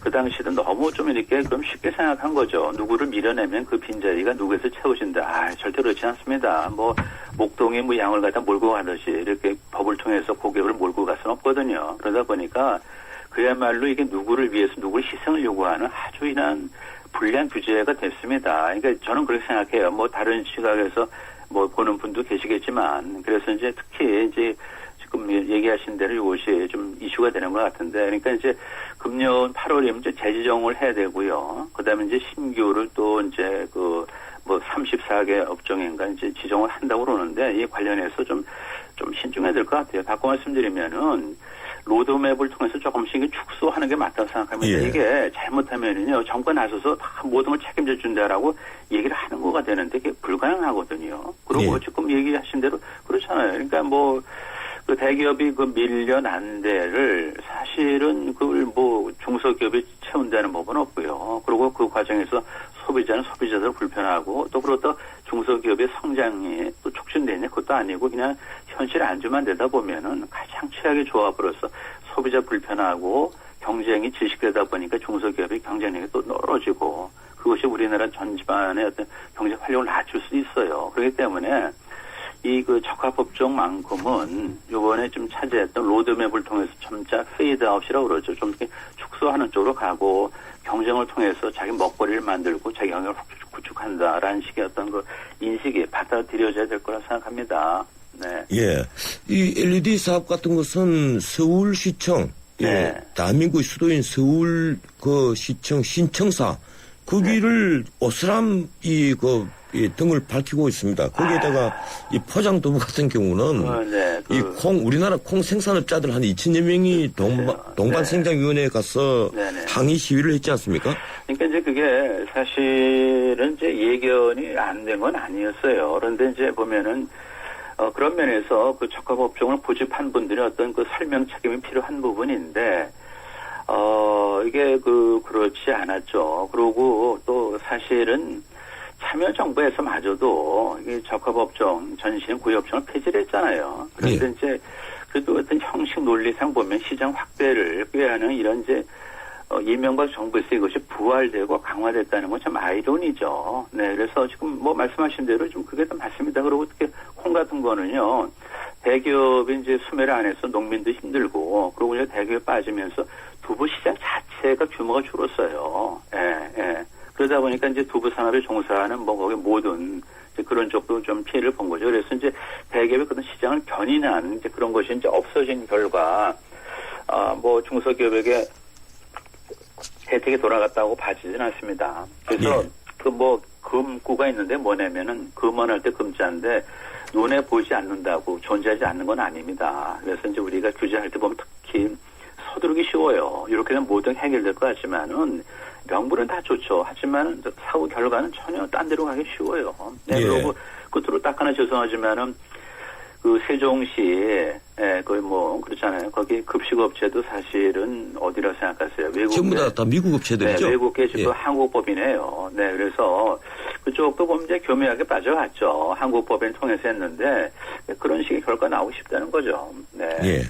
그 당시에는 너무 좀 이렇게 그럼 쉽게 생각한 거죠. 누구를 밀어내면 그 빈자리가 누구에서 채워진다. 절대 그렇지 않습니다. 뭐 목동이 뭐 양을 갖다 몰고 가듯이 이렇게 법을 통해서 고객을 몰고 갈 수는 없거든요. 그러다 보니까 그야말로 이게 누구를 위해서 누구를 희생을 요구하는 아주 이런 불리한 규제가 됐습니다. 그러니까 저는 그렇게 생각해요. 뭐 다른 시각에서 뭐 보는 분도 계시겠지만 그래서 이제 특히 이제 지금 얘기하신 대로 이것이 좀 이슈가 되는 것 같은데 그러니까 이제 금년 8월이면 이제 재지정을 해야 되고요. 그다음에 이제 신규를 또 이제 뭐 34개 업종인가 이제 지정을 한다고 그러는데 이 관련해서 좀 신중해야 될 것 같아요. 바꿔 말씀드리면은 로드맵을 통해서 조금씩 축소하는 게 맞다고 생각합니다. 예. 이게 잘못하면은요, 정부가 나서서 다 모든 걸 책임져 준다라고 얘기를 하는 거가 되는데 이게 불가능하거든요. 그리고 예. 지금 얘기하신 대로 그렇잖아요. 그러니까 뭐, 그 대기업이 밀려난 데를 사실은 그걸 뭐 중소기업이 채운다는 법은 없고요. 그리고 그 과정에서 소비자는 소비자들 불편하고 또 그렇다 중소기업의 성장이 또 촉진되냐 그것도 아니고 그냥 현실에 안주만 되다 보면은 가장 최악의 조합으로서 소비자 불편하고 경쟁이 질식되다 보니까 중소기업의 경쟁력이 또 떨어지고 그것이 우리나라 전반의 어떤 경제 활력을 낮출 수 있어요. 그렇기 때문에 이 적합업종만큼은 요번에 좀 차지했던 로드맵을 통해서 점차 페이드아웃이라고 그러죠. 좀 이렇게 축소하는 쪽으로 가고 경쟁을 통해서 자기 먹거리를 만들고 자기 영역을 구축한다라는 식의 어떤 인식이 받아들여져야 될 거라 생각합니다. 네. 예. 이 LED 사업 같은 것은 서울시청, 네. 대한민국의 수도인 서울 시청 신청사 거기를 어스람 이 등을 밝히고 있습니다. 거기에다가 이 포장두부 같은 경우는 네, 우리나라 콩 생산업자들 한 2천여 명이 동반생장위원회에 가서 네네. 항의 시위를 했지 않습니까? 그러니까 이제 그게 사실은 이제 예견이 안 된 건 아니었어요. 그런데 이제 보면은 그런 면에서 적합업종을 고집한 분들의 어떤 설명 책임이 필요한 부분인데 이게 그렇지 않았죠. 그리고 또 사실은 참여정부에서마저도 이 적합업종, 전신 구역종을 폐지를 했잖아요. 그런데 예. 이제 그래도 어떤 형식 논리상 보면 시장 확대를 꾀하는 이런 이제 이명박 정부에서 이것이 부활되고 강화됐다는 건 참 아이러니죠. 네, 그래서 지금 뭐 말씀하신 대로 좀 그게 좀 맞습니다. 그리고 어떻게 콩 같은 거는요, 대기업이 이제 수매를 안 해서 농민도 힘들고, 그리고 이제 대기업 빠지면서 두부 시장 자체가 규모가 줄었어요. 예. 그러다 보니까 이제 두부 산업에 종사하는 거기 모든 이제 그런 쪽도 좀 피해를 본 거죠. 그래서 이제 대기업의 그런 시장을 견인한 이제 그런 것이 이제 없어진 결과, 뭐 중소기업에게 혜택이 돌아갔다고 봐지진 않습니다. 그래서 예. 금구가 있는데 뭐냐면은 금원할 때 금자인데 눈에 보이지 않는다고 존재하지 않는 건 아닙니다. 그래서 이제 우리가 규제할 때 보면 특히 서두르기 쉬워요. 이렇게 되면 모든 게 해결될 것 같지만은 명분은 다 좋죠. 하지만 사후 결과는 전혀 딴 데로 가기 쉬워요. 네, 예. 그리고 끝으로 딱 하나 죄송하지만은 그 세종시에 거의 뭐 그렇잖아요. 거기 급식업체도 사실은 어디라고 생각하세요? 외국 전부 다 미국 업체들이죠. 네, 외국계 지금 예. 한국법이네요. 네, 그래서 그쪽도 보면 이제 교묘하게 빠져갔죠. 한국법인 통해서 했는데 그런 식의 결과 나오고 싶다는 거죠. 네. 예.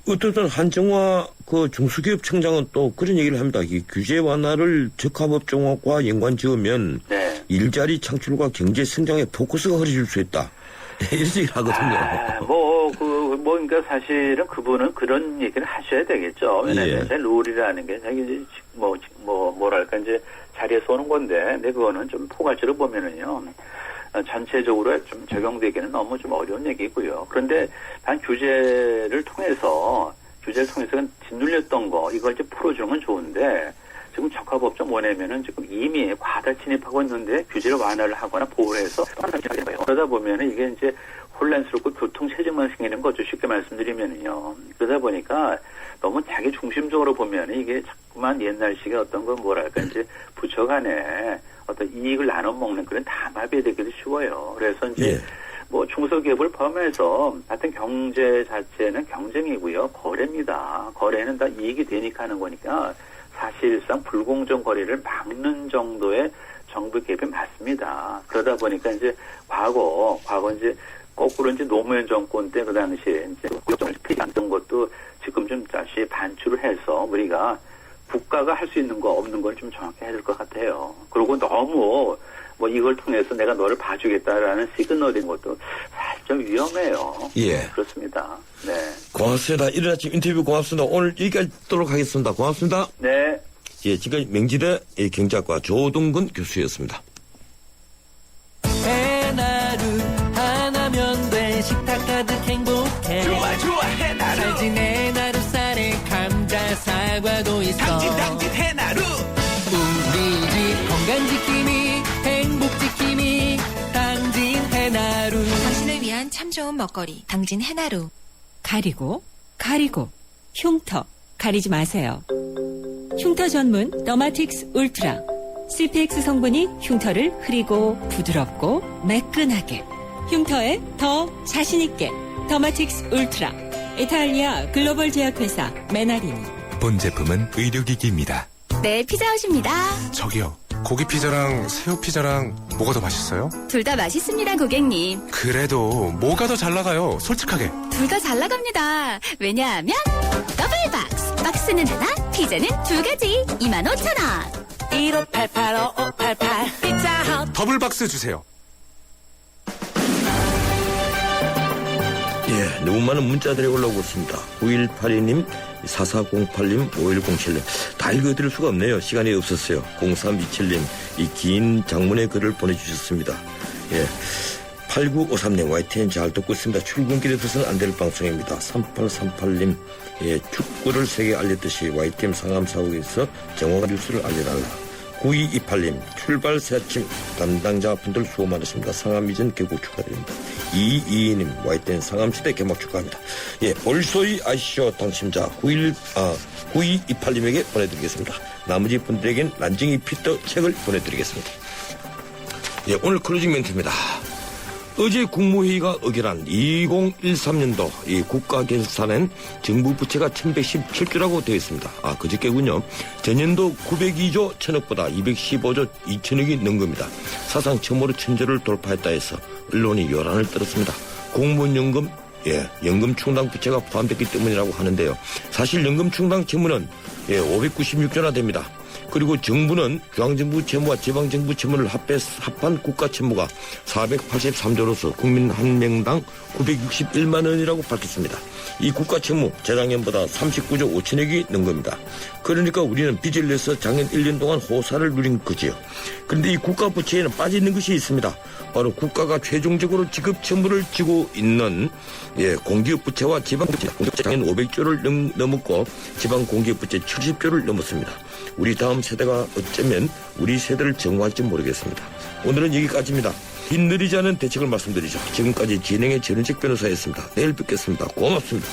어쨌든 한정화 그 중소기업청장은 또 그런 얘기를 합니다. 이 규제 완화를 적합업종과 연관 지으면 네. 일자리 창출과 경제 성장에 포커스가 흐려질 수 있다. 이런 얘기를 하거든요. 그러니까 사실은 그분은 그런 얘기를 하셔야 되겠죠. 왜냐하면 예. 이제 룰이라는 게 자기 뭐랄까 이제 자리에서 오는 건데, 근데 그거는 좀 포괄적으로 보면은요. 전체적으로 좀 적용되기는 너무 좀 어려운 얘기고요. 그런데 단 규제를 통해서 짓눌렸던 거 이걸 이제 풀어주는 건 좋은데 지금 적합업종 원하면은 지금 이미 과다 침입하고 있는데 규제를 완화를 하거나 보호를 해서 하는 거예요. 그러다 보면은 이게 이제 혼란스럽고 교통체증만 생기는 거죠. 쉽게 말씀드리면은요. 그러다 보니까 너무 자기 중심적으로 보면 이게 자꾸만 옛날식의 어떤 건 뭐랄까 이제 부처 간에 어떤 이익을 나눠 먹는 그런 담합이 되기도 쉬워요. 그래서 이제 예. 뭐 중소기업을 포함해서 하여튼 경제 자체는 경쟁이고요. 거래입니다. 거래는 다 이익이 되니까 하는 거니까 사실상 불공정 거래를 막는 정도의 정부 개입이 맞습니다. 그러다 보니까 이제 과거 이제 거꾸로 이제 노무현 정권 때 그 당시에 이제 국정을 피지 않던 것도 지금 좀 다시 반출을 해서 우리가 국가가 할 수 있는 거 없는 걸 좀 정확히 해야 될 것 같아요. 그리고 너무 뭐 이걸 통해서 내가 너를 봐주겠다라는 시그널인 것도 살짝 위험해요. 예. 그렇습니다. 네. 고맙습니다. 이른 아침 인터뷰 고맙습니다. 오늘 여기까지 듣도록 하겠습니다. 고맙습니다. 네. 예, 지금 명지대 경제학과 조동근 교수였습니다. 해나루 하나면 돼. 식탁 가득 행복해. 좋아 해나루. 살진 해나루 쌀에 감자 사과도 있어. 당진 해나루. 우리 집 건강 지킴이 행복 지킴이 당진 해나루. 당신을 위한 참 좋은 먹거리 당진 해나루. 가리고 흉터 가리지 마세요. 흉터 전문 더마틱스 울트라. CPX 성분이 흉터를 흐리고 부드럽고 매끈하게, 흉터에 더 자신있게. 더마틱스 울트라. 이탈리아 글로벌 제약회사 메나리니. 본 제품은 의료기기입니다. 네, 피자헛입니다. 저기요, 고기 피자랑 새우 피자랑 뭐가 더 맛있어요? 둘 다 맛있습니다, 고객님. 그래도 뭐가 더 잘 나가요? 솔직하게. 둘 다 잘 나갑니다. 왜냐하면 더블 박스. 박스는 하나, 피자는 두 가지. 25,000원. 15885588 피자헛. 더블 박스 주세요. 예, 너무 많은 문자들이 올라오고 있습니다. 9182님, 4408님, 5107님. 다 읽어드릴 수가 없네요. 시간이 없었어요. 0327님, 이 긴 장문의 글을 보내주셨습니다. 예. 8953님, YTN 잘 듣고 있습니다. 출근길에 듣어서는 안 될 방송입니다. 3838님, 예, 축구를 세계 알렸듯이 YTN 상암사옥에서 정확한 뉴스를 알려달라. 9228님, 출발 새 아침 담당자분들 수고 많으십니다. 상암 이전 개국 축하드립니다. 222님, YTN 상암시대 개막 축하합니다. 예, 올소이 아시쇼 당심자 9228님에게 보내드리겠습니다. 나머지 분들에겐 난징이 피터 책을 보내드리겠습니다. 예, 오늘 클로징 멘트입니다. 어제 국무회의가 의결한 2013년도 이 국가결산엔 정부 부채가 1117조라고 되어 있습니다. 그저께군요. 전년도 902조 1000억보다 215조 2000억이 는 겁니다. 사상 처음으로 1000조를 돌파했다 해서 언론이 요란을 떨었습니다. 공무원 연금, 연금 충당 부채가 포함됐기 때문이라고 하는데요. 사실 연금 충당 채무는 596조나 됩니다. 그리고 정부는 중앙정부 채무와 지방정부 채무를 합한 국가 채무가 483조로서 국민 한 명당 961만 원이라고 밝혔습니다. 이 국가 채무 재작년보다 39조 5천억이 는 겁니다. 그러니까 우리는 빚을 내서 작년 1년 동안 호사를 누린 거지요. 그런데 이 국가 부채에는 빠져있는 것이 있습니다. 바로 국가가 최종적으로 지급 채무를 지고 있는 공기업 부채와 지방 부채. 작년 500조를 넘었고 지방 공기업 부채 70조를 넘었습니다. 우리 다음 세대가 어쩌면 우리 세대를 정화할지 모르겠습니다. 오늘은 여기까지입니다. 빗느리지 않은 대책을 말씀드리죠. 지금까지 진행의 전은식 변호사였습니다. 내일 뵙겠습니다. 고맙습니다.